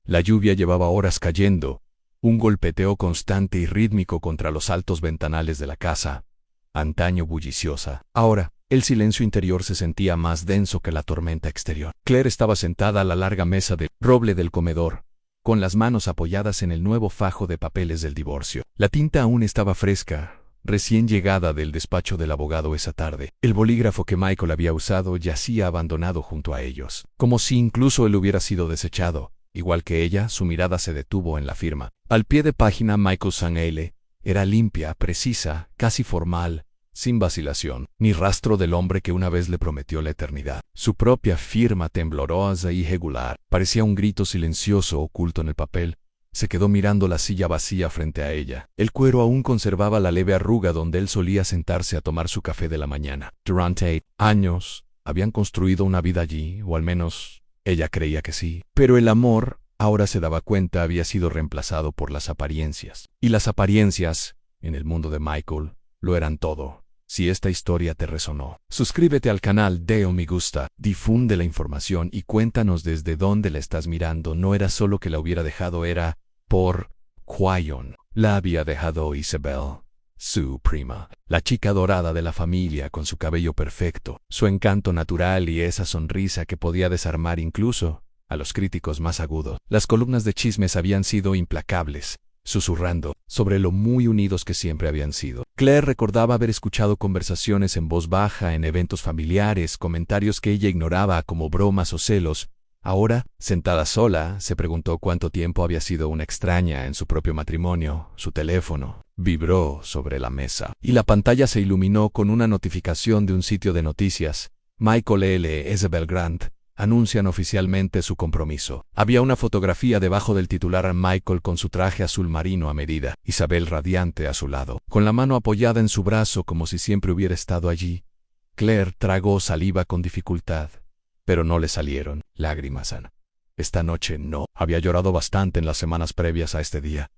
La lluvia llevaba horas cayendo, un golpeteo constante y rítmico contra los altos ventanales de la casa, antaño bulliciosa. Ahora, el silencio interior se sentía más denso que la tormenta exterior. Claire estaba sentada a la larga mesa de roble del comedor, con las manos apoyadas en el nuevo fajo de papeles del divorcio. La tinta aún estaba fresca, recién llegada del despacho del abogado esa tarde. El bolígrafo que Michael había usado yacía abandonado junto a ellos, como si incluso él hubiera sido desechado. Igual que ella, su mirada se detuvo en la firma. Al pie de página, Michael Sanele era limpia, precisa, casi formal, sin vacilación, ni rastro del hombre que una vez le prometió la eternidad. Su propia firma, temblorosa y irregular, parecía un grito silencioso oculto en el papel. Se quedó mirando la silla vacía frente a ella. El cuero aún conservaba la leve arruga donde él solía sentarse a tomar su café de la mañana. Durante años habían construido una vida allí, o al menos ella creía que sí. Pero el amor, ahora se daba cuenta, había sido reemplazado por las apariencias. Y las apariencias, en el mundo de Michael, lo eran todo. Si esta historia te resonó, suscríbete al canal, dale me gusta, difunde la información y cuéntanos desde dónde la estás mirando. No era solo que la hubiera dejado, era por Quayon. La había dejado Isabel, su prima, la chica dorada de la familia con su cabello perfecto, su encanto natural y esa sonrisa que podía desarmar incluso a los críticos más agudos. Las columnas de chismes habían sido implacables, susurrando sobre lo muy unidos que siempre habían sido. Claire recordaba haber escuchado conversaciones en voz baja en eventos familiares, comentarios que ella ignoraba como bromas o celos. Ahora, sentada sola, se preguntó cuánto tiempo había sido una extraña en su propio matrimonio. Su teléfono vibró sobre la mesa y la pantalla se iluminó con una notificación de un sitio de noticias. Michael L. Isabel Grant anuncian oficialmente su compromiso. Había una fotografía debajo del titular a Michael con su traje azul marino a medida, Isabel radiante a su lado, con la mano apoyada en su brazo como si siempre hubiera estado allí. Claire tragó saliva con dificultad, pero no le salieron lágrimas. Esta noche no. Había llorado bastante en las semanas previas a este día.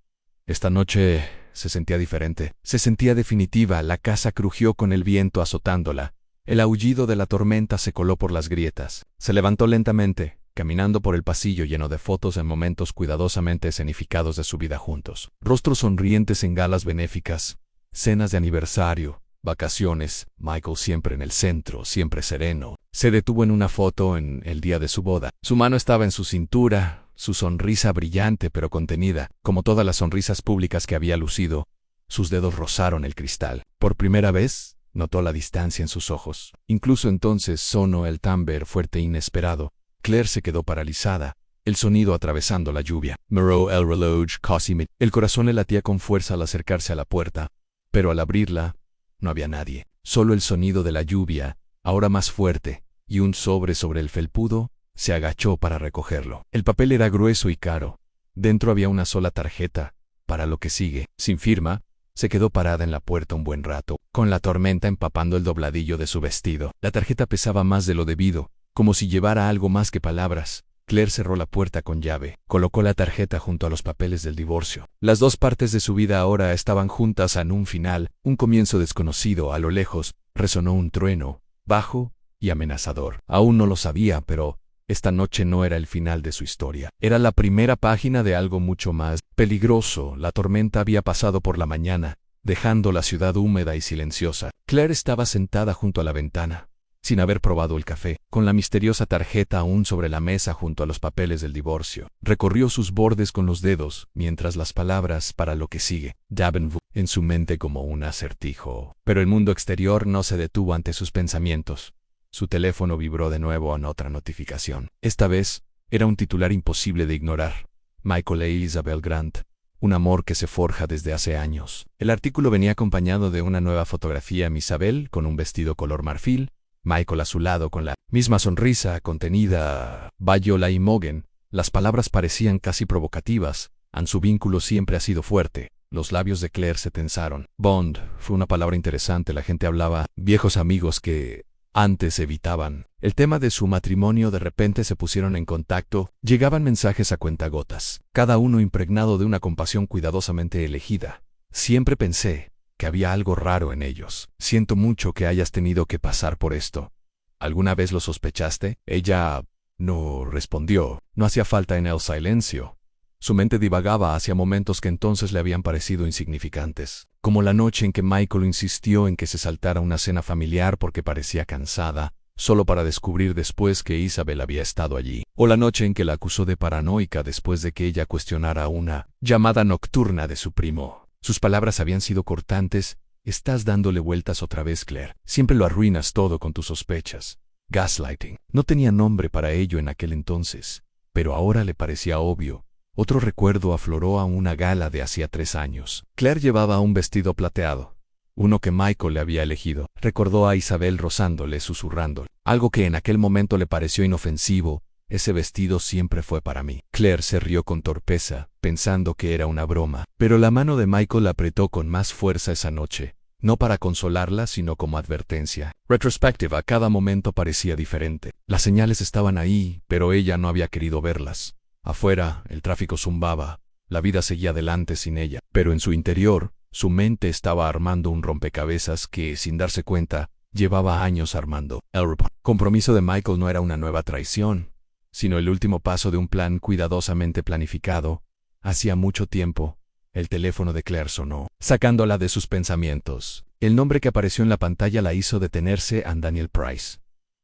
Esta noche se sentía diferente. Se sentía definitiva. La casa crujió con el viento azotándola. El aullido de la tormenta se coló por las grietas. Se levantó lentamente, caminando por el pasillo lleno de fotos en momentos cuidadosamente escenificados de su vida juntos. Rostros sonrientes en galas benéficas, cenas de aniversario, vacaciones, Michael siempre en el centro, siempre sereno. Se detuvo en una foto en el día de su boda. Su mano estaba en su cintura, su sonrisa brillante pero contenida, como todas las sonrisas públicas que había lucido. Sus dedos rozaron el cristal. Por primera vez, notó la distancia en sus ojos. Incluso entonces sonó el timbre fuerte e inesperado. Claire se quedó paralizada, el sonido atravesando la lluvia. Miró el reloj casi. El corazón le latía con fuerza al acercarse a la puerta, pero al abrirla, no había nadie. Solo el sonido de la lluvia, ahora más fuerte, y un sobre el felpudo. Se agachó para recogerlo. El papel era grueso y caro. Dentro había una sola tarjeta, para lo que sigue. Sin firma, se quedó parada en la puerta un buen rato, con la tormenta empapando el dobladillo de su vestido. La tarjeta pesaba más de lo debido, como si llevara algo más que palabras. Claire cerró la puerta con llave, colocó la tarjeta junto a los papeles del divorcio. Las dos partes de su vida ahora estaban juntas en un final, un comienzo desconocido. A lo lejos, resonó un trueno, bajo y amenazador. Aún no lo sabía, pero esta noche no era el final de su historia. Era la primera página de algo mucho más peligroso. La tormenta había pasado por la mañana, dejando la ciudad húmeda y silenciosa. Claire estaba sentada junto a la ventana, sin haber probado el café, con la misteriosa tarjeta aún sobre la mesa junto a los papeles del divorcio. Recorrió sus bordes con los dedos, mientras las palabras para lo que sigue daban en su mente como un acertijo. Pero el mundo exterior no se detuvo ante sus pensamientos. Su teléfono vibró de nuevo en otra notificación. Esta vez, era un titular imposible de ignorar. Michael e Isabel Grant, un amor que se forja desde hace años. El artículo venía acompañado de una nueva fotografía de Isabel con un vestido color marfil, Michael a su lado con la misma sonrisa contenida. Viola y Mogen, las palabras parecían casi provocativas. Su vínculo siempre ha sido fuerte. Los labios de Claire se tensaron. Bond fue una palabra interesante. La gente hablaba, viejos amigos que antes evitaban. El tema de su matrimonio de repente se pusieron en contacto, llegaban mensajes a cuentagotas, cada uno impregnado de una compasión cuidadosamente elegida. Siempre pensé que había algo raro en ellos. Siento mucho que hayas tenido que pasar por esto. ¿Alguna vez lo sospechaste? Ella no respondió. No hacía falta en el silencio. Su mente divagaba hacia momentos que entonces le habían parecido insignificantes, como la noche en que Michael insistió en que se saltara una cena familiar porque parecía cansada, solo para descubrir después que Isabel había estado allí, o la noche en que la acusó de paranoica después de que ella cuestionara una llamada nocturna de su primo. Sus palabras habían sido cortantes. Estás dándole vueltas otra vez, Claire. Siempre lo arruinas todo con tus sospechas. Gaslighting. No tenía nombre para ello en aquel entonces, pero ahora le parecía obvio. Otro recuerdo afloró a una gala de hacía 3 años. Claire llevaba un vestido plateado, uno que Michael le había elegido. Recordó a Isabel rozándole, susurrando, algo que en aquel momento le pareció inofensivo. Ese vestido siempre fue para mí. Claire se rió con torpeza, pensando que era una broma, pero la mano de Michael la apretó con más fuerza esa noche, no para consolarla, sino como advertencia. Retrospectiva, cada momento parecía diferente. Las señales estaban ahí, pero ella no había querido verlas. Afuera, el tráfico zumbaba, la vida seguía adelante sin ella, pero en su interior, su mente estaba armando un rompecabezas que, sin darse cuenta, llevaba años armando. El compromiso de Michael no era una nueva traición, sino el último paso de un plan cuidadosamente planificado. Hacía mucho tiempo, el teléfono de Claire sonó, sacándola de sus pensamientos. El nombre que apareció en la pantalla la hizo detenerse. Daniel Price,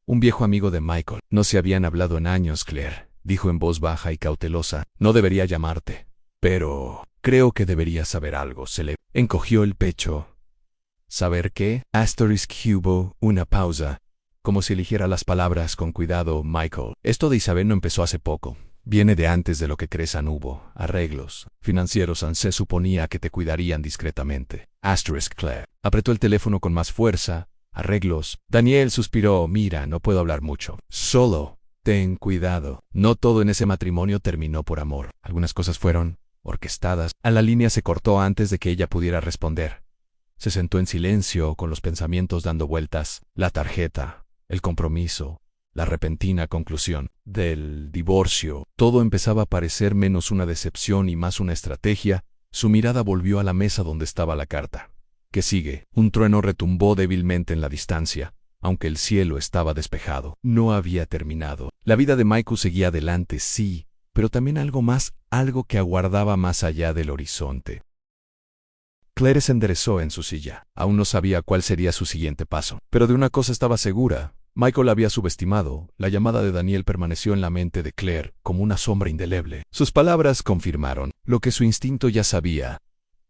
un viejo amigo de Michael. No se habían hablado en años, Claire, dijo en voz baja y cautelosa. No debería llamarte, pero creo que deberías saber algo. Se le encogió el pecho. ¿Saber qué? Hubo una pausa, como si eligiera las palabras con cuidado. Michael, esto de Isabel no empezó hace poco. Viene de antes de lo que crees. Hubo arreglos financieros. Se suponía que te cuidarían discretamente. Claire apretó el teléfono con más fuerza. Arreglos. Daniel suspiró. Mira, no puedo hablar mucho. Solo ten cuidado. No todo en ese matrimonio terminó por amor. Algunas cosas fueron orquestadas. La línea se cortó antes de que ella pudiera responder. Se sentó en silencio, con los pensamientos dando vueltas. La tarjeta, el compromiso, la repentina conclusión del divorcio. Todo empezaba a parecer menos una decepción y más una estrategia. Su mirada volvió a la mesa donde estaba la carta. ¿Qué sigue? Un trueno retumbó débilmente en la distancia, aunque el cielo estaba despejado. No había terminado. La vida de Michael seguía adelante, sí, pero también algo más, algo que aguardaba más allá del horizonte. Claire se enderezó en su silla. Aún no sabía cuál sería su siguiente paso, pero de una cosa estaba segura. Michael la había subestimado. La llamada de Daniel permaneció en la mente de Claire como una sombra indeleble. Sus palabras confirmaron lo que su instinto ya sabía.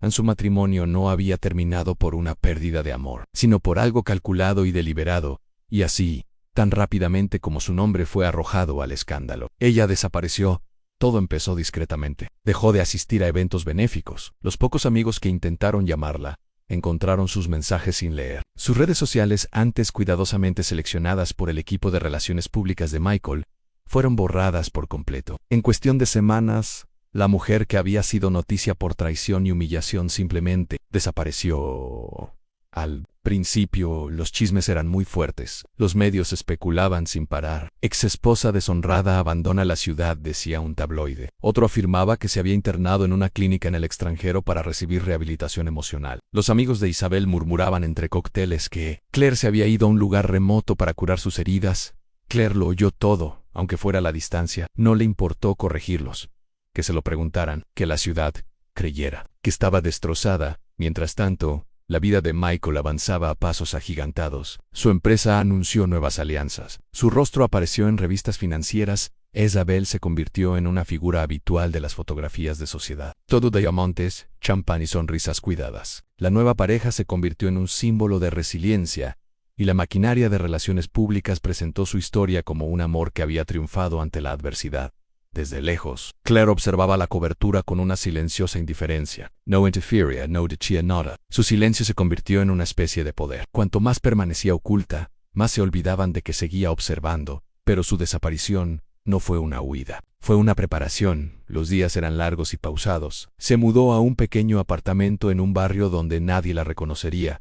Su matrimonio no había terminado por una pérdida de amor, sino por algo calculado y deliberado, y así, tan rápidamente como su nombre fue arrojado al escándalo. Ella desapareció. Todo empezó discretamente. Dejó de asistir a eventos benéficos. Los pocos amigos que intentaron llamarla encontraron sus mensajes sin leer. Sus redes sociales, antes cuidadosamente seleccionadas por el equipo de relaciones públicas de Michael, fueron borradas por completo. En cuestión de semanas, la mujer que había sido noticia por traición y humillación simplemente desapareció. Al principio, los chismes eran muy fuertes. Los medios especulaban sin parar. Ex-esposa deshonrada abandona la ciudad, decía un tabloide. Otro afirmaba que se había internado en una clínica en el extranjero para recibir rehabilitación emocional. Los amigos de Isabel murmuraban entre cócteles que Claire se había ido a un lugar remoto para curar sus heridas. Claire lo oyó todo, aunque fuera a la distancia. No le importó corregirlos, que se lo preguntaran, que la ciudad creyera que estaba destrozada. Mientras tanto, la vida de Michael avanzaba a pasos agigantados. Su empresa anunció nuevas alianzas. Su rostro apareció en revistas financieras. Isabel se convirtió en una figura habitual de las fotografías de sociedad. Todo diamantes, champán y sonrisas cuidadas. La nueva pareja se convirtió en un símbolo de resiliencia, y la maquinaria de relaciones públicas presentó su historia como un amor que había triunfado ante la adversidad. Desde lejos, Claire observaba la cobertura con una silenciosa indiferencia. No interfería, no decía nada. Su silencio se convirtió en una especie de poder. Cuanto más permanecía oculta, más se olvidaban de que seguía observando. Pero su desaparición no fue una huida. Fue una preparación. Los días eran largos y pausados. Se mudó a un pequeño apartamento en un barrio donde nadie la reconocería.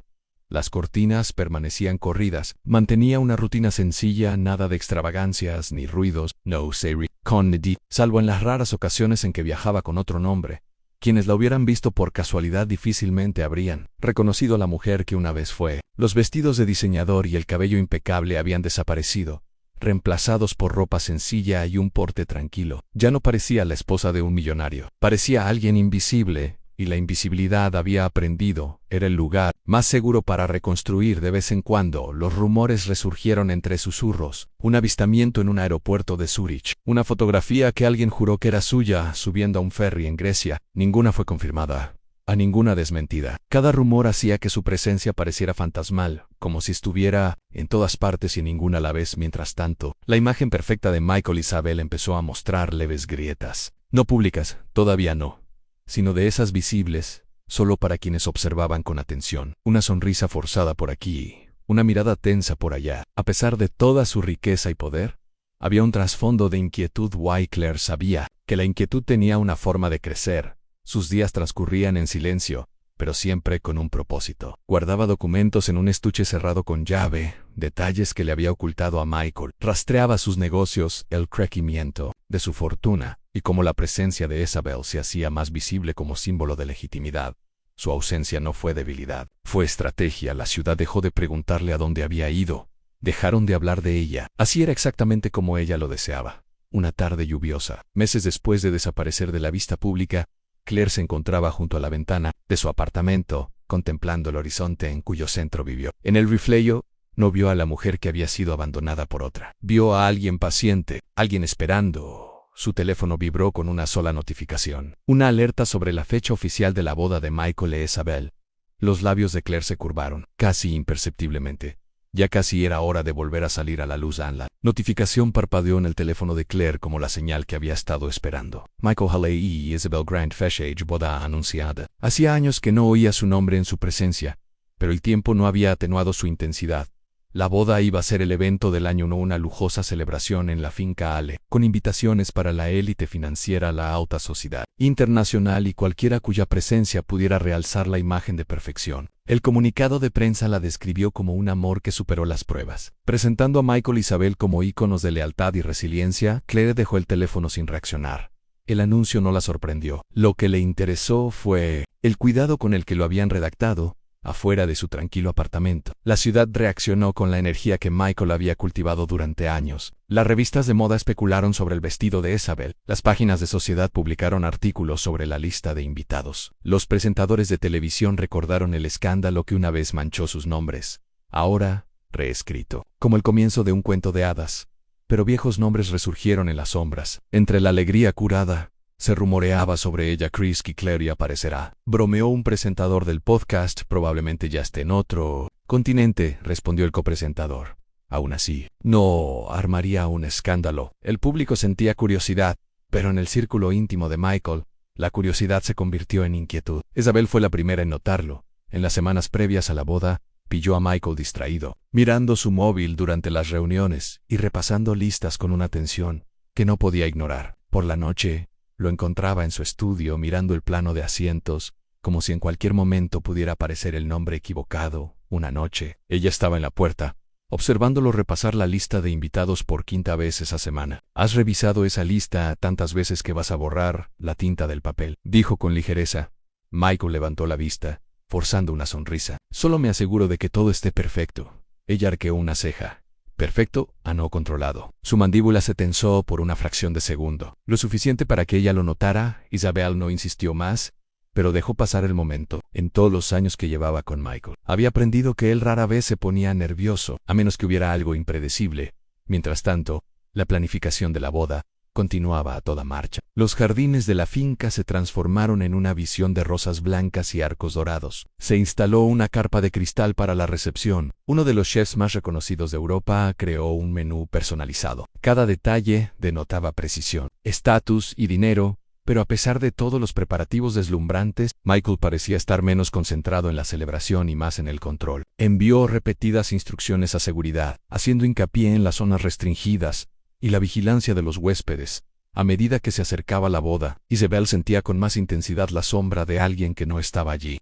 Las cortinas permanecían corridas. Mantenía una rutina sencilla, nada de extravagancias ni ruidos. No Siri, con Neddy, salvo en las raras ocasiones en que viajaba con otro nombre. Quienes la hubieran visto por casualidad difícilmente habrían reconocido a la mujer que una vez fue. Los vestidos de diseñador y el cabello impecable habían desaparecido. reemplazados por ropa sencilla y un porte tranquilo. Ya no parecía la esposa de un millonario. Parecía alguien invisible, y la invisibilidad había aprendido. Era el lugar más seguro para reconstruir. De vez en cuando, los rumores resurgieron entre susurros. Un avistamiento en un aeropuerto de Zúrich. Una fotografía que alguien juró que era suya, subiendo a un ferry en Grecia. Ninguna fue confirmada. A ninguna desmentida. Cada rumor hacía que su presencia pareciera fantasmal, como si estuviera en todas partes y ninguna a la vez. Mientras tanto, la imagen perfecta de Michael Isabel empezó a mostrar leves grietas. No públicas, todavía no, sino de esas visibles, solo para quienes observaban con atención. Una sonrisa forzada por aquí, una mirada tensa por allá. A pesar de toda su riqueza y poder, había un trasfondo de inquietud. Claire sabía que la inquietud tenía una forma de crecer. Sus días transcurrían en silencio, pero siempre con un propósito. Guardaba documentos en un estuche cerrado con llave, detalles que le había ocultado a Michael. Rastreaba sus negocios, el crecimiento de su fortuna, y como la presencia de Isabel se hacía más visible como símbolo de legitimidad, su ausencia no fue debilidad, fue estrategia. La ciudad dejó de preguntarle a dónde había ido. Dejaron de hablar de ella. Así era exactamente como ella lo deseaba. Una tarde lluviosa, meses después de desaparecer de la vista pública, Claire se encontraba junto a la ventana de su apartamento, contemplando el horizonte en cuyo centro vivió. En el reflejo, no vio a la mujer que había sido abandonada por otra. Vio a alguien paciente, alguien esperando. Su teléfono vibró con una sola notificación. Una alerta sobre la fecha oficial de la boda de Michael e Isabel. Los labios de Claire se curvaron, casi imperceptiblemente. Ya casi era hora de volver a salir a la luz. La notificación parpadeó en el teléfono de Claire como la señal que había estado esperando. Michael Halley y Isabel Grant Feshage, boda anunciada. Hacía años que no oía su nombre en su presencia, pero el tiempo no había atenuado su intensidad. La boda iba a ser el evento del año, no una lujosa celebración en la finca Ale, con invitaciones para la élite financiera, la alta sociedad internacional y cualquiera cuya presencia pudiera realzar la imagen de perfección. El comunicado de prensa la describió como un amor que superó las pruebas. Presentando a Michael e Isabel como íconos de lealtad y resiliencia, Claire dejó el teléfono sin reaccionar. El anuncio no la sorprendió. Lo que le interesó fue el cuidado con el que lo habían redactado, afuera de su tranquilo apartamento. La ciudad reaccionó con la energía que Michael había cultivado durante años. Las revistas de moda especularon sobre el vestido de Isabel. Las páginas de sociedad publicaron artículos sobre la lista de invitados. Los presentadores de televisión recordaron el escándalo que una vez manchó sus nombres. Ahora, reescrito, como el comienzo de un cuento de hadas. Pero viejos nombres resurgieron en las sombras. Entre la alegría curada, se rumoreaba sobre ella. Chris Clary aparecerá. Bromeó un presentador del podcast. Probablemente ya esté en otro continente, respondió el copresentador. Aún así, no armaría un escándalo. El público sentía curiosidad, pero en el círculo íntimo de Michael, la curiosidad se convirtió en inquietud. Isabel fue la primera en notarlo. En las semanas previas a la boda, pilló a Michael distraído, mirando su móvil durante las reuniones y repasando listas con una atención que no podía ignorar. Por la noche, lo encontraba en su estudio mirando el plano de asientos, como si en cualquier momento pudiera aparecer el nombre equivocado. Una noche, ella estaba en la puerta, observándolo repasar la lista de invitados por quinta vez esa semana. «Has revisado esa lista tantas veces que vas a borrar la tinta del papel», dijo con ligereza. Michael levantó la vista, forzando una sonrisa. «Solo me aseguro de que todo esté perfecto». Ella arqueó una ceja. Perfecto, a no controlado. Su mandíbula se tensó por una fracción de segundo. Lo suficiente para que ella lo notara. Isabel no insistió más, pero dejó pasar el momento. En todos los años que llevaba con Michael, había aprendido que él rara vez se ponía nervioso, a menos que hubiera algo impredecible. Mientras tanto, la planificación de la boda continuaba a toda marcha. Los jardines de la finca se transformaron en una visión de rosas blancas y arcos dorados. Se instaló una carpa de cristal para la recepción. Uno de los chefs más reconocidos de Europa creó un menú personalizado. Cada detalle denotaba precisión, estatus y dinero, pero a pesar de todos los preparativos deslumbrantes, Michael parecía estar menos concentrado en la celebración y más en el control. Envió repetidas instrucciones a seguridad, haciendo hincapié en las zonas restringidas y la vigilancia de los huéspedes. A medida que se acercaba la boda, Isabel sentía con más intensidad la sombra de alguien que no estaba allí.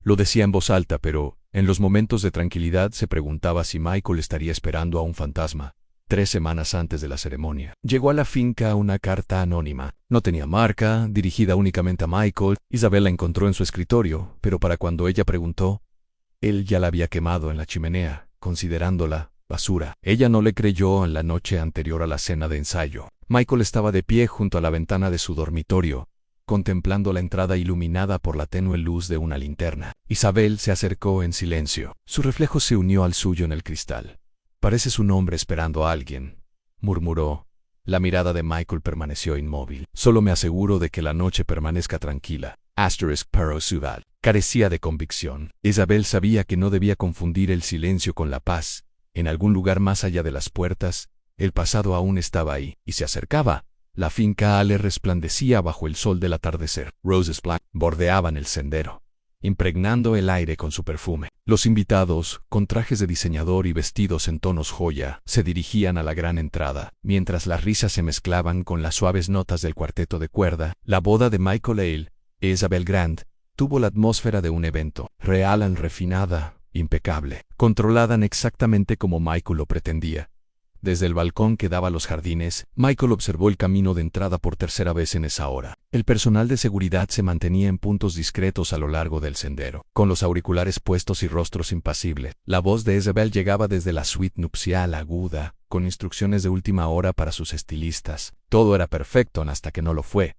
Lo decía en voz alta, pero en los momentos de tranquilidad se preguntaba si Michael estaría esperando a un fantasma. 3 semanas antes de la ceremonia, llegó a la finca una carta anónima. No tenía marca, dirigida únicamente a Michael. Isabel la encontró en su escritorio, pero para cuando ella preguntó, él ya la había quemado en la chimenea, considerándola Basura. Ella no le creyó en la noche anterior a la cena de ensayo. Michael estaba de pie junto a la ventana de su dormitorio, contemplando la entrada iluminada por la tenue luz de una linterna. Isabel se acercó en silencio. Su reflejo se unió al suyo en el cristal. «Pareces un hombre esperando a alguien», murmuró. La mirada de Michael permaneció inmóvil. «Solo me aseguro de que la noche permanezca tranquila». Pero Suval carecía de convicción. Isabel sabía que no debía confundir el silencio con la paz. En algún lugar más allá de las puertas, el pasado aún estaba ahí, y se acercaba. La finca Ale resplandecía bajo el sol del atardecer. Roses black bordeaban el sendero, impregnando el aire con su perfume. Los invitados, con trajes de diseñador y vestidos en tonos joya, se dirigían a la gran entrada, mientras las risas se mezclaban con las suaves notas del cuarteto de cuerda. La boda de Michael Hale e Isabel Grant tuvo la atmósfera de un evento real, refinada, impecable, controlada exactamente como Michael lo pretendía. Desde el balcón que daba a los jardines, Michael observó el camino de entrada por tercera vez en esa hora. El personal de seguridad se mantenía en puntos discretos a lo largo del sendero, con los auriculares puestos y rostros impasibles. La voz de Isabel llegaba desde la suite nupcial aguda, con instrucciones de última hora para sus estilistas. Todo era perfecto hasta que no lo fue.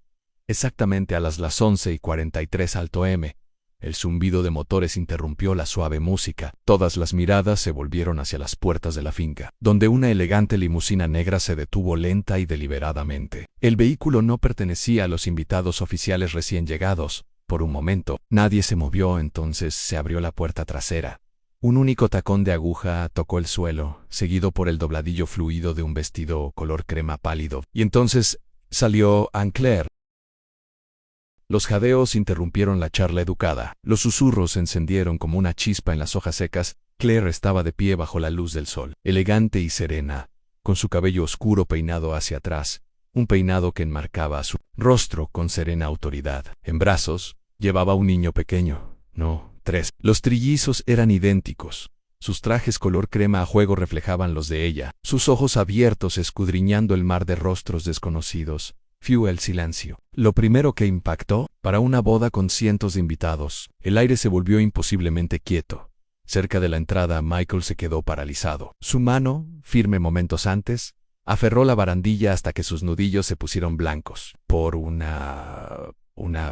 Exactamente a las 11:43 Alto M. El zumbido de motores interrumpió la suave música. Todas las miradas se volvieron hacia las puertas de la finca, donde una elegante limusina negra se detuvo lenta y deliberadamente. El vehículo no pertenecía a los invitados oficiales recién llegados. Por un momento, nadie se movió, entonces se abrió la puerta trasera. Un único tacón de aguja tocó el suelo, seguido por el dobladillo fluido de un vestido color crema pálido. Y entonces salió Anne Claire. Los jadeos interrumpieron la charla educada. Los susurros se encendieron como una chispa en las hojas secas. Claire estaba de pie bajo la luz del sol, elegante y serena, con su cabello oscuro peinado hacia atrás, un peinado que enmarcaba su rostro con serena autoridad. En brazos, llevaba un niño pequeño. No, 3. Los trillizos eran idénticos. Sus trajes color crema a juego reflejaban los de ella, sus ojos abiertos escudriñando el mar de rostros desconocidos. Fiu el silencio. Lo primero que impactó, para una boda con cientos de invitados, el aire se volvió imposiblemente quieto. Cerca de la entrada, Michael se quedó paralizado. Su mano, firme momentos antes, aferró la barandilla hasta que sus nudillos se pusieron blancos. Por una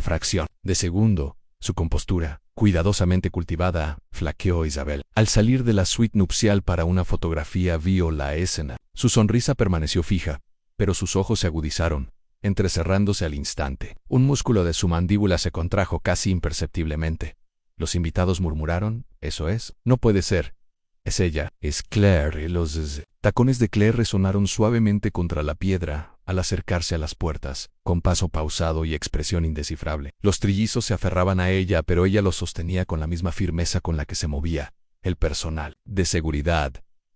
fracción de segundo, su compostura, cuidadosamente cultivada, flaqueó Isabel. Al salir de la suite nupcial para una fotografía vio la escena. Su sonrisa permaneció fija, pero sus ojos se agudizaron, entrecerrándose al instante. Un músculo de su mandíbula se contrajo casi imperceptiblemente. Los invitados murmuraron: «Eso es, no puede ser. Es ella, es Claire». Los tacones de Claire resonaron suavemente contra la piedra al acercarse a las puertas, con paso pausado y expresión indescifrable. Los trillizos se aferraban a ella, pero ella los sostenía con la misma firmeza con la que se movía. El personal de seguridad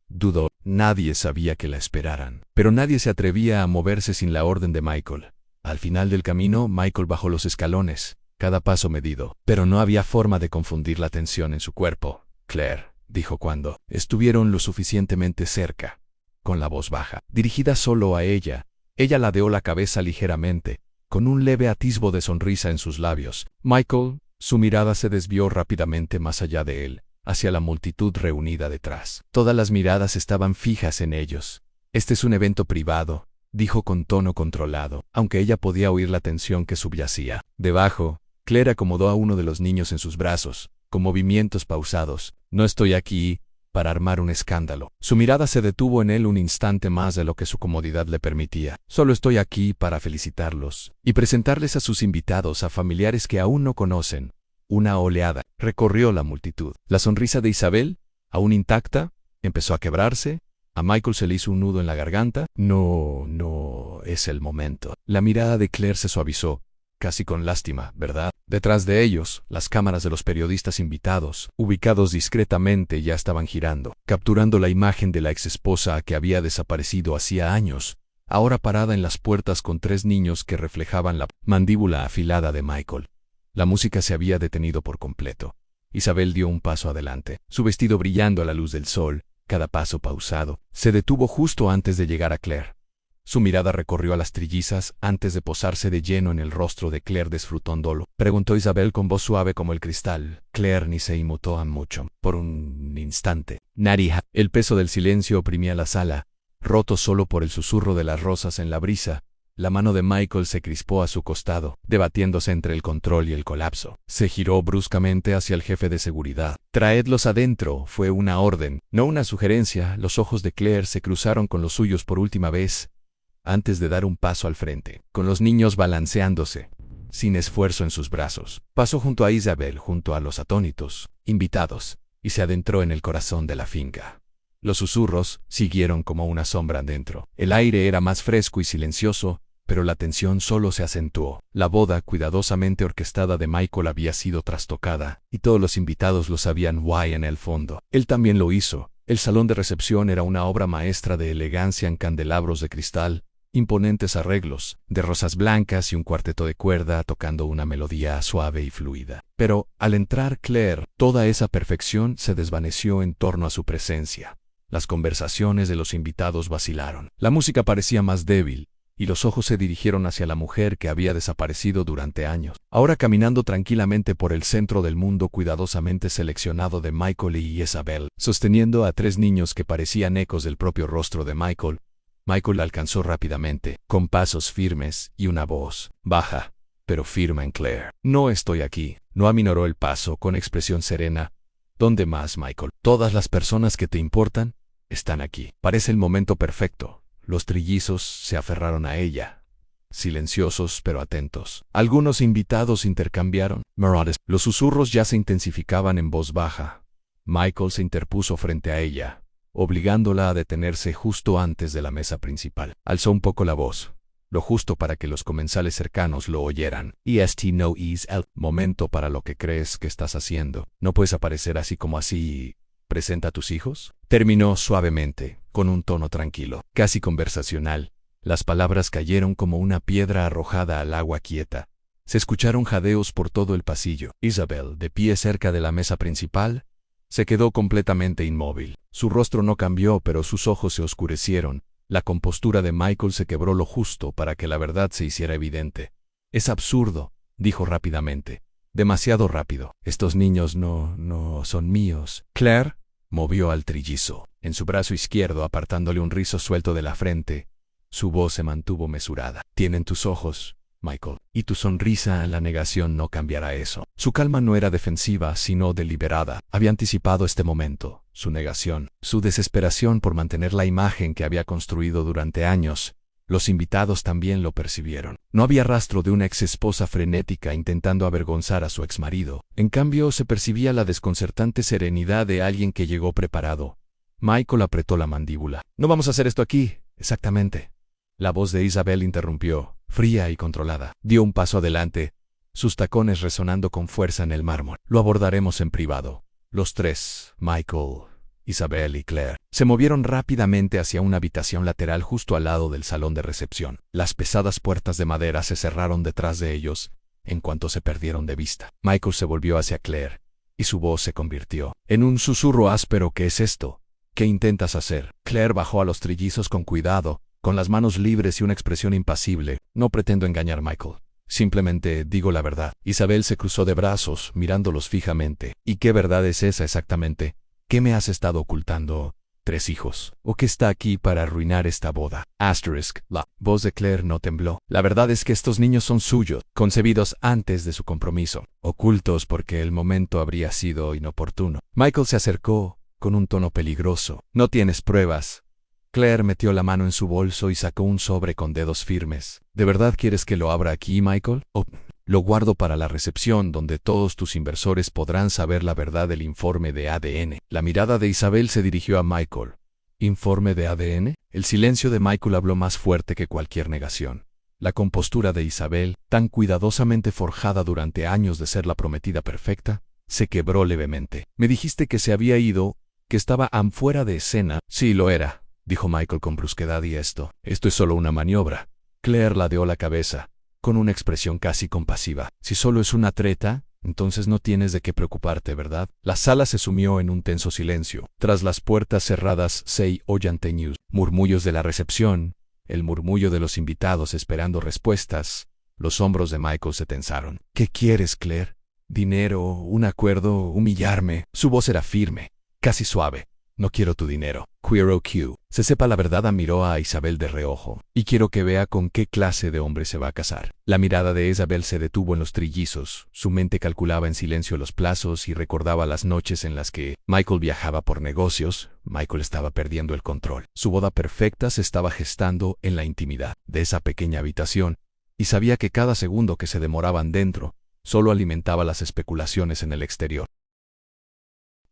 dudó. Nadie sabía que la esperaran, pero nadie se atrevía a moverse sin la orden de Michael. Al final del camino, Michael bajó los escalones, cada paso medido, pero no había forma de confundir la tensión en su cuerpo. «Claire», dijo cuando estuvieron lo suficientemente cerca, con la voz baja, dirigida solo a ella. Ella ladeó la cabeza ligeramente, con un leve atisbo de sonrisa en sus labios. Michael, su mirada se desvió rápidamente más allá de él, hacia la multitud reunida detrás. Todas las miradas estaban fijas en ellos. «Este es un evento privado», dijo con tono controlado, aunque ella podía oír la tensión que subyacía. Debajo, Claire acomodó a uno de los niños en sus brazos, con movimientos pausados. «No estoy aquí para armar un escándalo». Su mirada se detuvo en él un instante más de lo que su comodidad le permitía. «Solo estoy aquí para felicitarlos y presentarles a sus invitados, a familiares que aún no conocen». Una oleada recorrió la multitud. La sonrisa de Isabel, aún intacta, empezó a quebrarse. A Michael se le hizo un nudo en la garganta. No es el momento. La mirada de Claire se suavizó, casi con lástima, ¿verdad? Detrás de ellos, las cámaras de los periodistas invitados, ubicados discretamente, ya estaban girando, capturando la imagen de la exesposa que había desaparecido hacía años, ahora parada en las puertas con 3 niños que reflejaban la mandíbula afilada de Michael. La música se había detenido por completo. Isabel dio un paso adelante, su vestido brillando a la luz del sol, cada paso pausado. Se detuvo justo antes de llegar a Claire. Su mirada recorrió a las trillizas antes de posarse de lleno en el rostro de Claire desfrutándolo. Preguntó Isabel con voz suave como el cristal. Claire ni se inmutó mucho. Por un instante. Narija. El peso del silencio oprimía la sala, roto solo por el susurro de las rosas en la brisa. La mano de Michael se crispó a su costado, debatiéndose entre el control y el colapso. Se giró bruscamente hacia el jefe de seguridad. «Traedlos adentro», fue una orden, no una sugerencia. Los ojos de Claire se cruzaron con los suyos por última vez, antes de dar un paso al frente, con los niños balanceándose, sin esfuerzo en sus brazos. Pasó junto a Isabel, junto a los atónitos invitados, y se adentró en el corazón de la finca. Los susurros siguieron como una sombra dentro. El aire era más fresco y silencioso, pero la tensión solo se acentuó. La boda cuidadosamente orquestada de Michael había sido trastocada, y todos los invitados lo sabían guay en el fondo. Él también lo hizo. El salón de recepción era una obra maestra de elegancia en candelabros de cristal, imponentes arreglos, de rosas blancas y un cuarteto de cuerda tocando una melodía suave y fluida. Pero, al entrar Claire, toda esa perfección se desvaneció en torno a su presencia. Las conversaciones de los invitados vacilaron. La música parecía más débil, y los ojos se dirigieron hacia la mujer que había desaparecido durante años. Ahora caminando tranquilamente por el centro del mundo cuidadosamente seleccionado de Michael y Isabel, sosteniendo a 3 niños que parecían ecos del propio rostro de Michael, Michael la alcanzó rápidamente, con pasos firmes y una voz baja, pero firme en Claire. «No estoy aquí», no aminoró el paso con expresión serena. «¿Dónde más, Michael? Todas las personas que te importan están aquí. Parece el momento perfecto». Los trillizos se aferraron a ella, silenciosos pero atentos. Algunos invitados intercambiaron miradas. Los susurros ya se intensificaban en voz baja. Michael se interpuso frente a ella, obligándola a detenerse justo antes de la mesa principal. Alzó un poco la voz, lo justo para que los comensales cercanos lo oyeran. No is el momento para lo que crees que estás haciendo. No puedes aparecer así como así. ¿Presenta a tus hijos?», terminó suavemente, con un tono tranquilo, casi conversacional. Las palabras cayeron como una piedra arrojada al agua quieta. Se escucharon jadeos por todo el pasillo. Isabel, de pie cerca de la mesa principal, se quedó completamente inmóvil. Su rostro no cambió, pero sus ojos se oscurecieron. La compostura de Michael se quebró lo justo para que la verdad se hiciera evidente. «Es absurdo», dijo rápidamente. «Demasiado rápido. Estos niños no son míos». Claire movió al trillizo en su brazo izquierdo, apartándole un rizo suelto de la frente. Su voz se mantuvo mesurada. «Tienen tus ojos, Michael, y tu sonrisa. La negación no cambiará eso». Su calma no era defensiva, sino deliberada. Había anticipado este momento, su negación, su desesperación por mantener la imagen que había construido durante años. Los invitados también lo percibieron. No había rastro de una exesposa frenética intentando avergonzar a su exmarido. En cambio, se percibía la desconcertante serenidad de alguien que llegó preparado. Michael apretó la mandíbula. «No vamos a hacer esto aquí». «Exactamente». La voz de Isabel interrumpió, fría y controlada. Dio un paso adelante, sus tacones resonando con fuerza en el mármol. «Lo abordaremos en privado». Los 3, Michael, Isabel y Claire, se movieron rápidamente hacia una habitación lateral justo al lado del salón de recepción. Las pesadas puertas de madera se cerraron detrás de ellos en cuanto se perdieron de vista. Michael se volvió hacia Claire, y su voz se convirtió en un susurro áspero. «¿Qué es esto? ¿Qué intentas hacer?». Claire bajó a los trillizos con cuidado, con las manos libres y una expresión impasible. «No pretendo engañar, Michael. Simplemente digo la verdad». Isabel se cruzó de brazos, mirándolos fijamente. «¿Y qué verdad es esa exactamente? ¿Qué me has estado ocultando? 3 hijos. ¿O qué está aquí para arruinar esta boda?». La voz de Claire no tembló. «La verdad es que estos niños son suyos, concebidos antes de su compromiso. Ocultos porque el momento habría sido inoportuno». Michael se acercó, con un tono peligroso. «¿No tienes pruebas?». Claire metió la mano en su bolso y sacó un sobre con dedos firmes. «¿De verdad quieres que lo abra aquí, Michael? ¿O lo guardo para la recepción donde todos tus inversores podrán saber la verdad del informe de ADN?» La mirada de Isabel se dirigió a Michael. «¿Informe de ADN?». El silencio de Michael habló más fuerte que cualquier negación. La compostura de Isabel, tan cuidadosamente forjada durante años de ser la prometida perfecta, se quebró levemente. «Me dijiste que se había ido, que estaba fuera de escena». «Sí, lo era», dijo Michael con brusquedad. «Y esto es solo una maniobra». Claire ladeó la cabeza, con una expresión casi compasiva. «Si solo es una treta, entonces no tienes de qué preocuparte, ¿verdad?». La sala se sumió en un tenso silencio. Tras las puertas cerradas se oían murmullos de la recepción, el murmullo de los invitados esperando respuestas. Los hombros de Michael se tensaron. ¿Qué quieres, Claire? ¿Dinero? ¿Un acuerdo? ¿Humillarme? Su voz era firme, casi suave. No quiero tu dinero. Queero que se sepa la verdad, miró a Isabel de reojo. Y quiero que vea con qué clase de hombre se va a casar. La mirada de Isabel se detuvo en los trillizos. Su mente calculaba en silencio los plazos y recordaba las noches en las que Michael viajaba por negocios. Michael estaba perdiendo el control. Su boda perfecta se estaba gestando en la intimidad de esa pequeña habitación, y sabía que cada segundo que se demoraban dentro solo alimentaba las especulaciones en el exterior.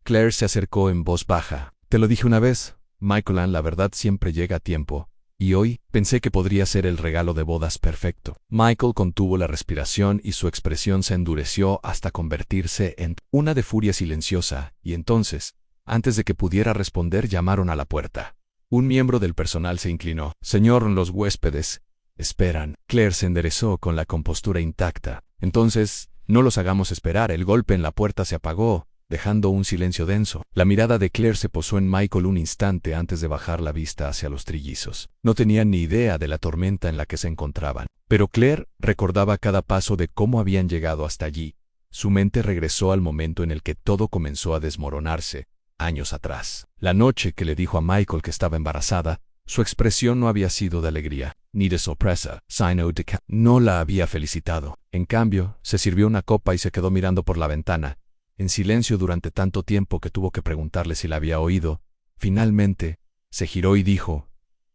Claire se acercó en voz baja. Te lo dije una vez, Michael, la verdad siempre llega a tiempo, y hoy pensé que podría ser el regalo de bodas perfecto. Michael contuvo la respiración y su expresión se endureció hasta convertirse en una de furia silenciosa, y entonces, antes de que pudiera responder, llamaron a la puerta. Un miembro del personal se inclinó. Señor, los huéspedes esperan. Claire se enderezó con la compostura intacta. Entonces, no los hagamos esperar. El golpe en la puerta se apagó, dejando un silencio denso. La mirada de Claire se posó en Michael un instante antes de bajar la vista hacia los trillizos. No tenían ni idea de la tormenta en la que se encontraban, pero Claire recordaba cada paso de cómo habían llegado hasta allí. Su mente regresó al momento en el que todo comenzó a desmoronarse, años atrás. La noche que le dijo a Michael que estaba embarazada, su expresión no había sido de alegría, ni de sorpresa, sino de que no la había felicitado. En cambio, se sirvió una copa y se quedó mirando por la ventana, en silencio durante tanto tiempo que tuvo que preguntarle si la había oído. Finalmente, se giró y dijo,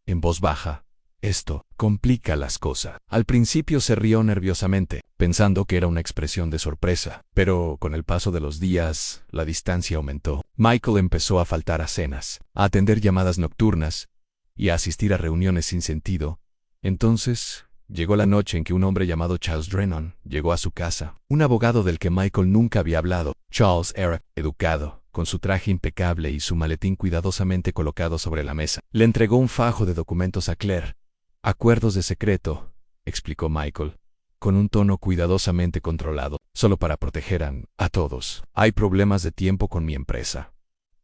en voz baja, esto complica las cosas. Al principio se rió nerviosamente, pensando que era una expresión de sorpresa, pero con el paso de los días, la distancia aumentó. Michael empezó a faltar a cenas, a atender llamadas nocturnas y a asistir a reuniones sin sentido. Entonces, llegó la noche en que un hombre llamado Charles Drennan llegó a su casa, un abogado del que Michael nunca había hablado. Charles era educado, con su traje impecable y su maletín cuidadosamente colocado sobre la mesa. Le entregó un fajo de documentos a Claire. Acuerdos de secreto, explicó Michael, con un tono cuidadosamente controlado, solo para proteger a todos. Hay problemas de tiempo con mi empresa.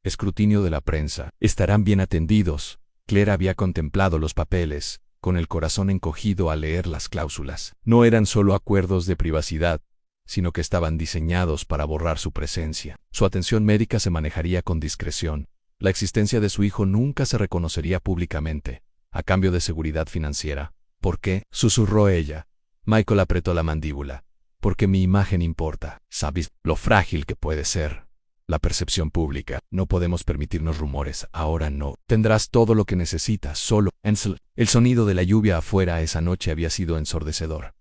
Escrutinio de la prensa. Estarán bien atendidos. Claire había contemplado los papeles, con el corazón encogido al leer las cláusulas. No eran solo acuerdos de privacidad, sino que estaban diseñados para borrar su presencia. Su atención médica se manejaría con discreción. La existencia de su hijo nunca se reconocería públicamente, a cambio de seguridad financiera. ¿Por qué?, susurró ella. Michael apretó la mandíbula. Porque mi imagen importa. ¿Sabes lo frágil que puede ser la percepción pública? No podemos permitirnos rumores. Ahora no. Tendrás todo lo que necesitas, solo. El sonido de la lluvia afuera esa noche había sido ensordecedor.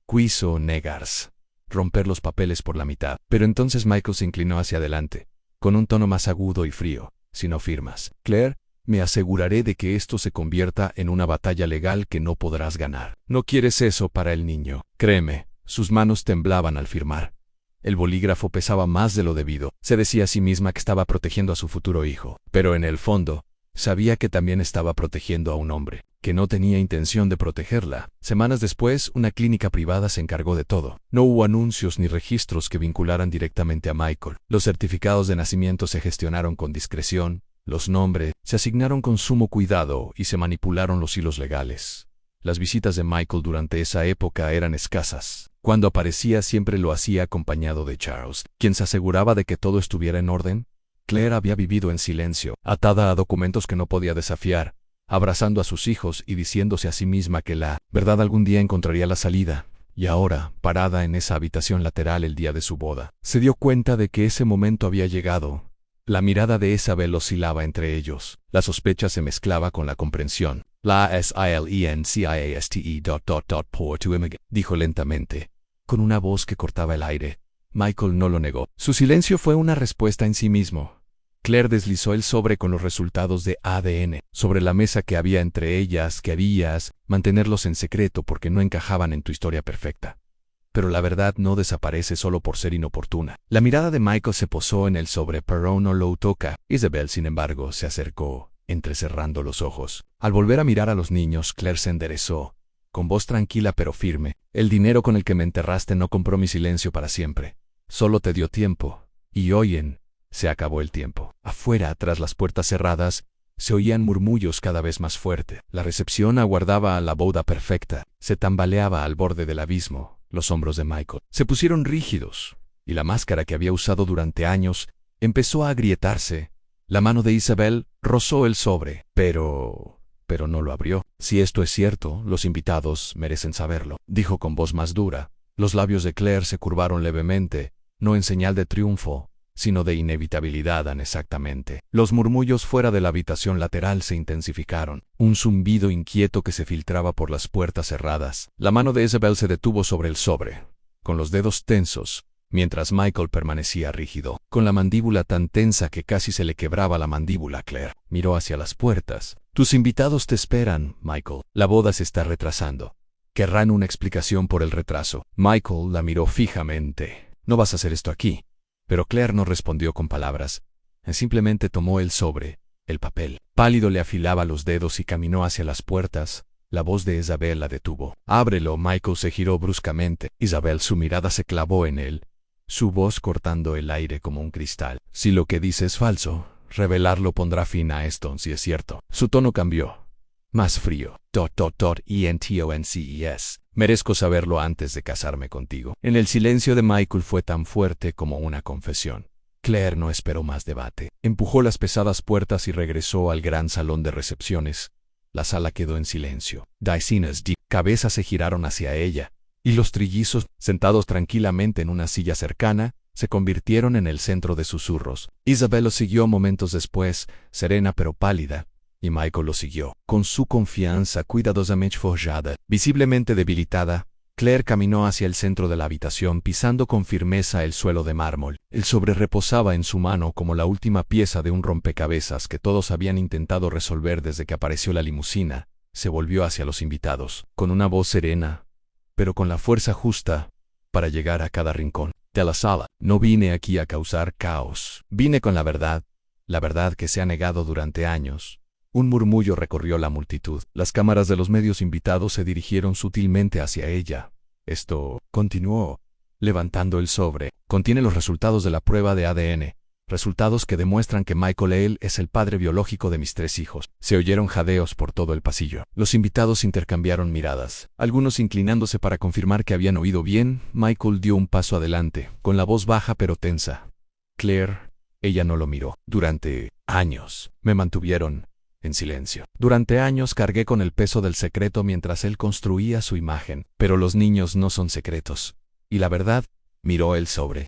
Quiso negarse, romper los papeles por la mitad. Pero entonces Michael se inclinó hacia adelante, con un tono más agudo y frío. Si no firmas, Claire, me aseguraré de que esto se convierta en una batalla legal que no podrás ganar. No quieres eso para el niño. Créeme, sus manos temblaban al firmar. El bolígrafo pesaba más de lo debido. Se decía a sí misma que estaba protegiendo a su futuro hijo, pero en el fondo, sabía que también estaba protegiendo a un hombre que no tenía intención de protegerla. Semanas después, una clínica privada se encargó de todo. No hubo anuncios ni registros que vincularan directamente a Michael. Los certificados de nacimiento se gestionaron con discreción, los nombres se asignaron con sumo cuidado y se manipularon los hilos legales. Las visitas de Michael durante esa época eran escasas. Cuando aparecía siempre lo hacía acompañado de Charles, quien se aseguraba de que todo estuviera en orden. Claire había vivido en silencio, atada a documentos que no podía desafiar, abrazando a sus hijos y diciéndose a sí misma que la verdad algún día encontraría la salida. Y ahora, parada en esa habitación lateral el día de su boda, se dio cuenta de que ese momento había llegado. La mirada de Isabel oscilaba entre ellos. La sospecha se mezclaba con la comprensión. La silenciaste ... por tu imagen, dijo lentamente, con una voz que cortaba el aire. Michael no lo negó. Su silencio fue una respuesta en sí mismo. Claire deslizó el sobre con los resultados de ADN sobre la mesa que había entre ellas. Querías mantenerlos en secreto porque no encajaban en tu historia perfecta. Pero la verdad no desaparece solo por ser inoportuna. La mirada de Michael se posó en el sobre, pero no lo toca. Isabel, sin embargo, se acercó, entrecerrando los ojos. Al volver a mirar a los niños, Claire se enderezó, con voz tranquila pero firme. El dinero con el que me enterraste no compró mi silencio para siempre. Solo te dio tiempo. Y hoy se acabó el tiempo. Afuera, tras las puertas cerradas, Se oían murmullos cada vez más fuertes. La recepción aguardaba a la boda perfecta. Se tambaleaba al borde del abismo. Los hombros de Michael se pusieron rígidos, y la máscara que había usado durante años empezó a agrietarse. La mano de Isabel rozó el sobre, pero no lo abrió. Si esto es cierto, los invitados merecen saberlo, dijo con voz más dura. Los labios de Claire se curvaron levemente, no en señal de triunfo, sino de inevitabilidad exactamente. Los murmullos fuera de la habitación lateral se intensificaron, un zumbido inquieto que se filtraba por las puertas cerradas. La mano de Isabel se detuvo sobre el sobre, con los dedos tensos, mientras Michael permanecía rígido, con la mandíbula tan tensa que casi se le quebraba la mandíbula. Claire miró hacia las puertas. Tus invitados te esperan, Michael. La boda se está retrasando. Querrán una explicación por el retraso. Michael la miró fijamente. No vas a hacer esto aquí. Pero Claire no respondió con palabras. Simplemente tomó el sobre, el papel. Pálido le afilaba los dedos y caminó hacia las puertas. La voz de Isabel la detuvo. Ábrelo. Michael se giró bruscamente. Isabel, su mirada se clavó en él, su voz cortando el aire como un cristal. Si lo que dice es falso, revelarlo pondrá fin a esto, si es cierto. Su tono cambió. Más frío. ENTONCES. Merezco saberlo antes de casarme contigo. En el silencio de Michael fue tan fuerte como una confesión. Claire no esperó más debate. Empujó las pesadas puertas y regresó al gran salón de recepciones. La sala quedó en silencio. Decenas de cabezas se giraron hacia ella, y los trillizos, sentados tranquilamente en una silla cercana, se convirtieron en el centro de susurros. Isabel lo siguió momentos después, serena pero pálida, y Michael lo siguió. Con su confianza cuidadosamente forjada, visiblemente debilitada, Claire caminó hacia el centro de la habitación pisando con firmeza el suelo de mármol. El sobre reposaba en su mano como la última pieza de un rompecabezas que todos habían intentado resolver desde que apareció la limusina. Se volvió hacia los invitados, con una voz serena, pero con la fuerza justa para llegar a cada rincón de la sala. No vine aquí a causar caos. Vine con la verdad que se ha negado durante años. Un murmullo recorrió la multitud. Las cámaras de los medios invitados se dirigieron sutilmente hacia ella. Esto, continuó, levantando el sobre, contiene los resultados de la prueba de ADN. Resultados que demuestran que Michael Hale es el padre biológico de mis 3 hijos. Se oyeron jadeos por todo el pasillo. Los invitados intercambiaron miradas, algunos inclinándose para confirmar que habían oído bien. Michael dio un paso adelante, con la voz baja pero tensa. Claire, ella no lo miró. Durante años me mantuvieron en silencio. Durante años cargué con el peso del secreto mientras él construía su imagen. Pero los niños no son secretos. Y la verdad, miró el sobre.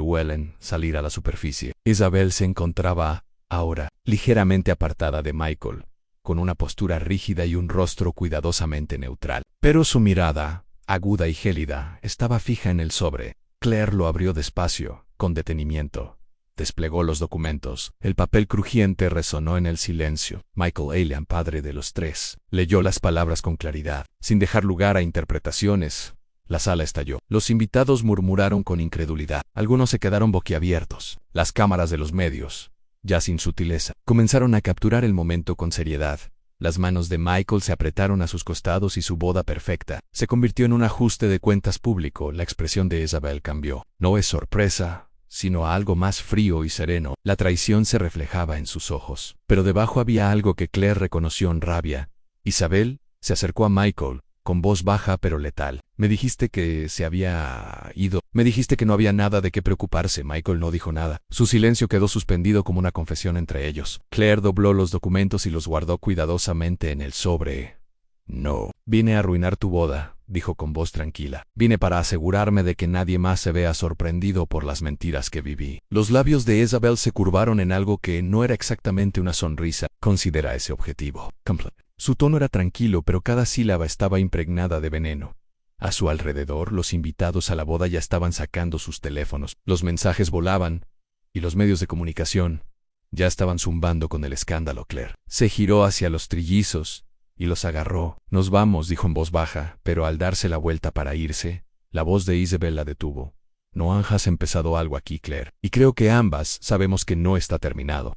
Huelen salir a la superficie. Isabel se encontraba, ahora, ligeramente apartada de Michael, con una postura rígida y un rostro cuidadosamente neutral. Pero su mirada, aguda y gélida, estaba fija en el sobre. Claire lo abrió despacio, con detenimiento. Desplegó los documentos. El papel crujiente resonó en el silencio. Michael Hale, padre de los 3, leyó las palabras con claridad, sin dejar lugar a interpretaciones. La sala estalló. Los invitados murmuraron con incredulidad. Algunos se quedaron boquiabiertos. Las cámaras de los medios, ya sin sutileza, comenzaron a capturar el momento con seriedad. Las manos de Michael se apretaron a sus costados y su boda perfecta se convirtió en un ajuste de cuentas público. La expresión de Isabel cambió. No es sorpresa, sino a algo más frío y sereno. La traición se reflejaba en sus ojos. Pero debajo había algo que Claire reconoció en rabia. Isabel se acercó a Michael, con voz baja pero letal. Me dijiste que se había ido. Me dijiste que no había nada de qué preocuparse. Michael no dijo nada. Su silencio quedó suspendido como una confesión entre ellos. Claire dobló los documentos y los guardó cuidadosamente en el sobre. No. Vine a arruinar tu boda, dijo con voz tranquila. Vine para asegurarme de que nadie más se vea sorprendido por las mentiras que viví. Los labios de Isabel se curvaron en algo que no era exactamente una sonrisa. Considera ese objetivo. Su tono era tranquilo, pero cada sílaba estaba impregnada de veneno. A su alrededor, los invitados a la boda ya estaban sacando sus teléfonos. Los mensajes volaban, y los medios de comunicación ya estaban zumbando con el escándalo. Claire se giró hacia los trillizos y los agarró. Nos vamos, dijo en voz baja, pero al darse la vuelta para irse, la voz de Isabel la detuvo. No has empezado algo aquí, Claire, y creo que ambas sabemos que no está terminado.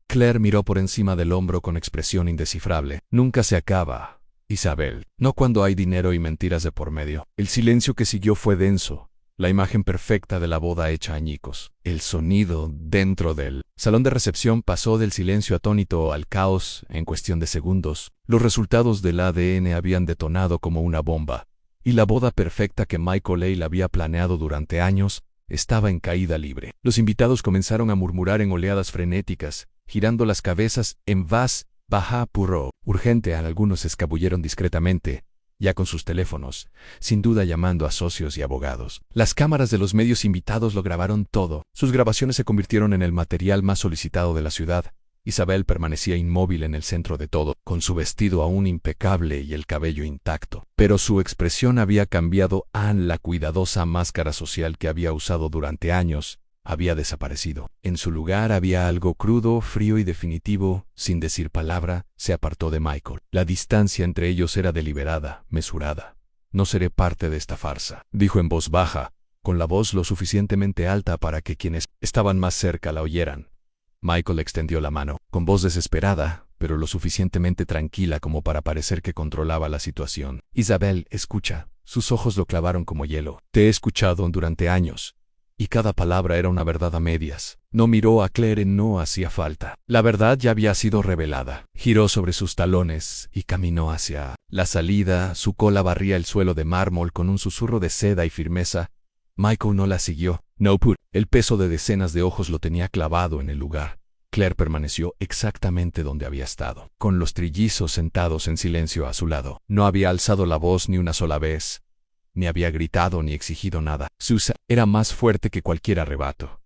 Claire miró por encima del hombro con expresión indescifrable. Nunca se acaba, Isabel. No cuando hay dinero y mentiras de por medio. El silencio que siguió fue denso, La imagen perfecta de la boda hecha añicos. El sonido dentro del salón de recepción pasó del silencio atónito al caos en cuestión de segundos. Los resultados del ADN habían detonado como una bomba, y la boda perfecta que Michael Hale había planeado durante años estaba en caída libre. Los invitados comenzaron a murmurar en oleadas frenéticas, girando las cabezas en voz baja, puro, urgente. Algunos se escabulleron discretamente, ya con sus teléfonos, sin duda llamando a socios y abogados. Las cámaras de los medios invitados lo grabaron todo. Sus grabaciones se convirtieron en el material más solicitado de la ciudad. Isabel permanecía inmóvil en el centro de todo, con su vestido aún impecable y el cabello intacto. Pero su expresión había cambiado. La cuidadosa máscara social que había usado durante años había desaparecido. En su lugar había algo crudo, frío y definitivo. Sin decir palabra, se apartó de Michael. La distancia entre ellos era deliberada, mesurada. «No seré parte de esta farsa», dijo en voz baja, con la voz lo suficientemente alta para que quienes estaban más cerca la oyeran. Michael extendió la mano, con voz desesperada, pero lo suficientemente tranquila como para parecer que controlaba la situación. «Isabel, escucha». Sus ojos lo clavaron como hielo. «Te he escuchado durante años, y cada palabra era una verdad a medias». No miró a Claire, no hacía falta. La verdad ya había sido revelada. Giró sobre sus talones y caminó hacia la salida. Su cola barría el suelo de mármol con un susurro de seda y firmeza. Michael no la siguió. No pudo. El peso de decenas de ojos lo tenía clavado en el lugar. Claire permaneció exactamente donde había estado, con los trillizos sentados en silencio a su lado. No había alzado la voz ni una sola vez, ni había gritado ni exigido nada. Susa era más fuerte que cualquier arrebato.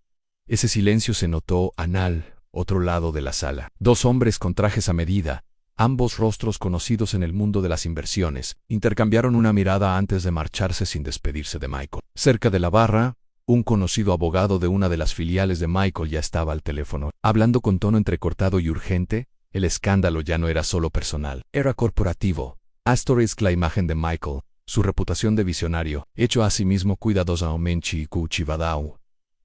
Ese silencio se notó al otro lado de la sala. Dos hombres con trajes a medida, ambos rostros conocidos en el mundo de las inversiones, intercambiaron una mirada antes de marcharse sin despedirse de Michael. Cerca de la barra, un conocido abogado de una de las filiales de Michael ya estaba al teléfono, hablando con tono entrecortado y urgente. El escándalo ya no era solo personal, era corporativo. Asterisk, la imagen de Michael, su reputación de visionario, hecho a sí mismo cuidadosamente y cuchivadao,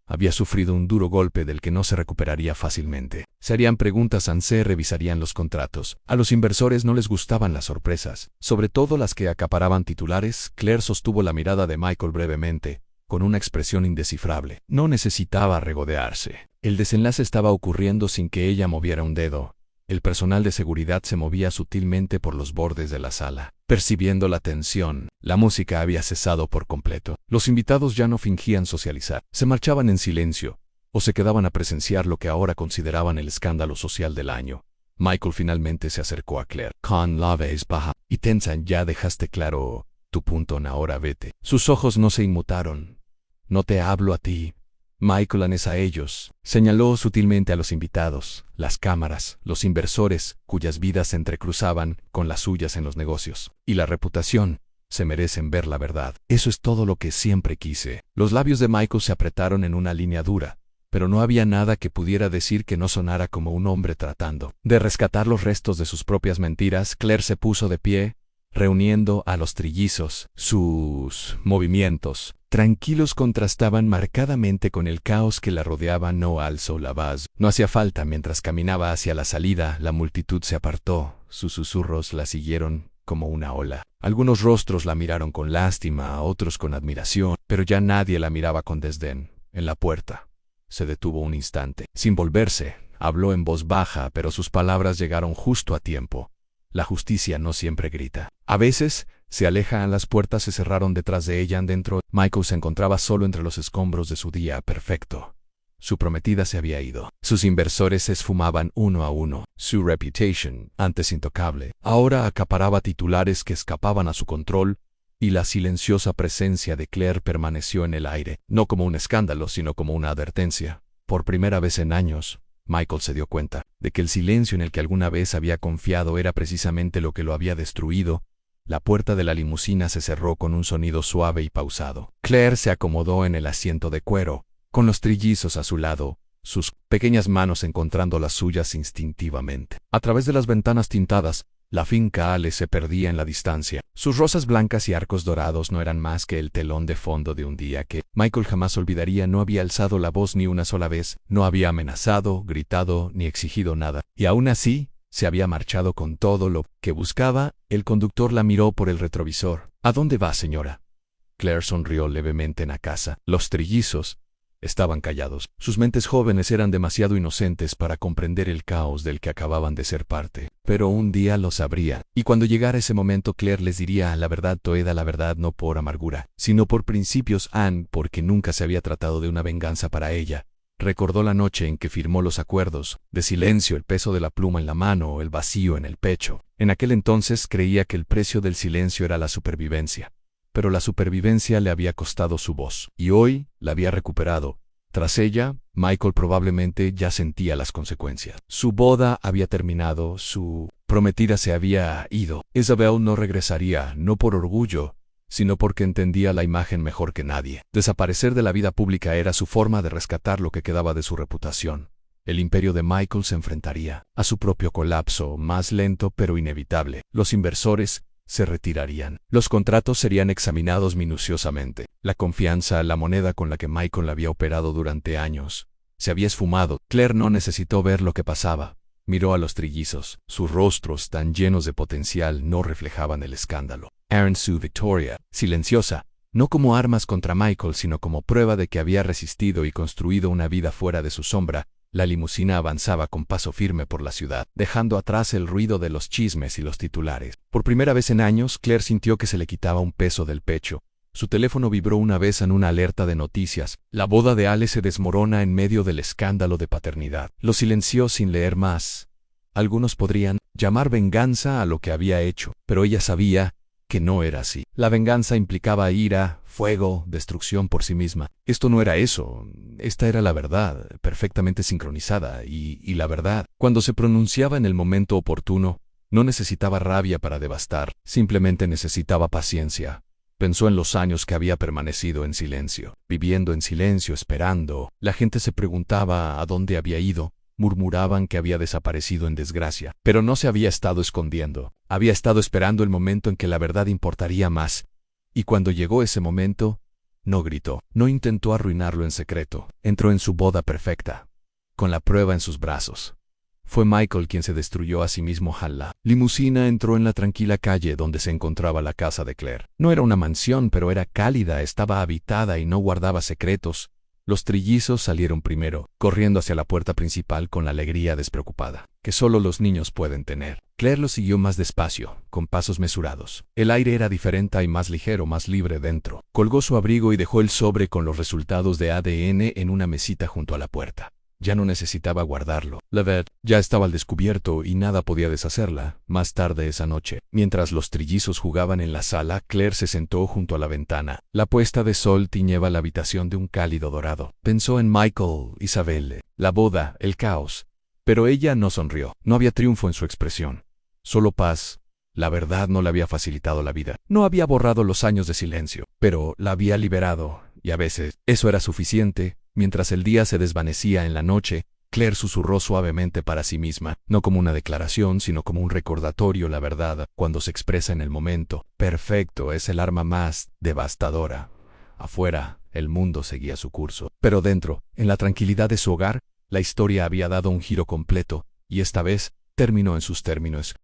había sufrido un duro golpe del que no se recuperaría fácilmente. Se harían preguntas, se revisarían los contratos. A los inversores no les gustaban las sorpresas, sobre todo las que acaparaban titulares. Claire sostuvo la mirada de Michael brevemente, con una expresión indescifrable. No necesitaba regodearse. El desenlace estaba ocurriendo sin que ella moviera un dedo. El personal de seguridad se movía sutilmente por los bordes de la sala, percibiendo la tensión. La música había cesado por completo. Los invitados ya no fingían socializar. Se marchaban en silencio, o se quedaban a presenciar lo que ahora consideraban el escándalo social del año. Michael finalmente se acercó a Claire. «Con la vez baja y tensa, ya dejaste claro tu punto, ahora vete». Sus ojos no se inmutaron. «No te hablo a ti, Michael, es a ellos», señaló sutilmente a los invitados, las cámaras, los inversores, cuyas vidas se entrecruzaban con las suyas en los negocios. «Y la reputación. Se merecen ver la verdad. Eso es todo lo que siempre quise». Los labios de Michael se apretaron en una línea dura, pero no había nada que pudiera decir que no sonara como un hombre tratando de rescatar los restos de sus propias mentiras. Claire se puso de pie, reuniendo a los trillizos. Sus movimientos tranquilos contrastaban marcadamente con el caos que la rodeaba. No alzó la voz. No hacía falta. Mientras caminaba hacia la salida, la multitud se apartó. Sus susurros la siguieron como una ola. Algunos rostros la miraron con lástima, otros con admiración, pero ya nadie la miraba con desdén. En la puerta se detuvo un instante. Sin volverse, habló en voz baja, pero sus palabras llegaron justo a tiempo. La justicia no siempre grita. A veces se aleja. Las puertas se cerraron detrás de ella. Dentro, Michael se encontraba solo entre los escombros de su día perfecto. Su prometida se había ido. Sus inversores se esfumaban uno a uno. Su reputation, antes intocable, ahora acaparaba titulares que escapaban a su control, y la silenciosa presencia de Claire permaneció en el aire, no como un escándalo, sino como una advertencia. Por primera vez en años, Michael se dio cuenta de que el silencio en el que alguna vez había confiado era precisamente lo que lo había destruido. La puerta de la limusina se cerró con un sonido suave y pausado. Claire se acomodó en el asiento de cuero, con los trillizos a su lado, sus pequeñas manos encontrando las suyas instintivamente. A través de las ventanas tintadas, la finca Ale se perdía en la distancia. Sus rosas blancas y arcos dorados no eran más que el telón de fondo de un día que Michael jamás olvidaría. No había alzado la voz ni una sola vez, no había amenazado, gritado, ni exigido nada. Y aún así, se había marchado con todo lo que buscaba. El conductor la miró por el retrovisor. «¿A dónde va, señora?». Claire sonrió levemente en la casa. Los trillizos estaban callados. Sus mentes jóvenes eran demasiado inocentes para comprender el caos del que acababan de ser parte. Pero un día lo sabrían. Y cuando llegara ese momento, Claire les diría la verdad toda, la verdad no por amargura, sino por principios. Anne, porque nunca se había tratado de una venganza para ella, recordó la noche en que firmó los acuerdos de silencio, el peso de la pluma en la mano o el vacío en el pecho. En aquel entonces creía que el precio del silencio era la supervivencia. Pero la supervivencia le había costado su voz, y hoy la había recuperado. Tras ella, Michael probablemente ya sentía las consecuencias. Su boda había terminado, su prometida se había ido. Isabel no regresaría, no por orgullo, sino porque entendía la imagen mejor que nadie. Desaparecer de la vida pública era su forma de rescatar lo que quedaba de su reputación. El imperio de Michael se enfrentaría a su propio colapso, más lento pero inevitable. Los inversores se retirarían. Los contratos serían examinados minuciosamente. La confianza, la moneda con la que Michael había operado durante años, se había esfumado. Claire no necesitó ver lo que pasaba. Miró a los trillizos. Sus rostros, tan llenos de potencial, no reflejaban el escándalo. Eran su victoria, silenciosa, no como armas contra Michael, sino como prueba de que había resistido y construido una vida fuera de su sombra. La limusina avanzaba con paso firme por la ciudad, dejando atrás el ruido de los chismes y los titulares. Por primera vez en años, Claire sintió que se le quitaba un peso del pecho. Su teléfono vibró una vez en una alerta de noticias. La boda de Ale se desmorona en medio del escándalo de paternidad. Lo silenció sin leer más. Algunos podrían llamar venganza a lo que había hecho, pero ella sabía que no era así. La venganza implicaba ira, fuego, destrucción por sí misma. Esto no era eso. Esta era la verdad, perfectamente sincronizada, y la verdad, cuando se pronunciaba en el momento oportuno, no necesitaba rabia para devastar, simplemente necesitaba paciencia. Pensó en los años que había permanecido en silencio, viviendo en silencio, esperando. La gente se preguntaba a dónde había ido. Murmuraban que había desaparecido en desgracia, pero no se había estado escondiendo. Había estado esperando el momento en que la verdad importaría más. Y cuando llegó ese momento, no gritó, no intentó arruinarlo en secreto. Entró en su boda perfecta, con la prueba en sus brazos. Fue Michael quien se destruyó a sí mismo. La limusina entró en la tranquila calle donde se encontraba la casa de Claire. No era una mansión, pero era cálida, estaba habitada y no guardaba secretos. Los trillizos salieron primero, corriendo hacia la puerta principal con la alegría despreocupada que solo los niños pueden tener. Claire los siguió más despacio, con pasos mesurados. El aire era diferente y más ligero, más libre dentro. Colgó su abrigo y dejó el sobre con los resultados de ADN en una mesita junto a la puerta. Ya no necesitaba guardarlo. La verdad ya estaba al descubierto y nada podía deshacerla. Más tarde esa noche, mientras los trillizos jugaban en la sala, Claire se sentó junto a la ventana. La puesta de sol tiñeba la habitación de un cálido dorado. Pensó en Michael, Isabel, la boda, el caos. Pero ella no sonrió. No había triunfo en su expresión. Solo paz. La verdad no le había facilitado la vida. No había borrado los años de silencio, pero la había liberado, y a veces eso era suficiente. Mientras el día se desvanecía en la noche, Claire susurró suavemente para sí misma, no como una declaración, sino como un recordatorio. La verdad, cuando se expresa en el momento perfecto, es el arma más devastadora. Afuera, el mundo seguía su curso. Pero dentro, en la tranquilidad de su hogar, la historia había dado un giro completo, y esta vez terminó en sus términos.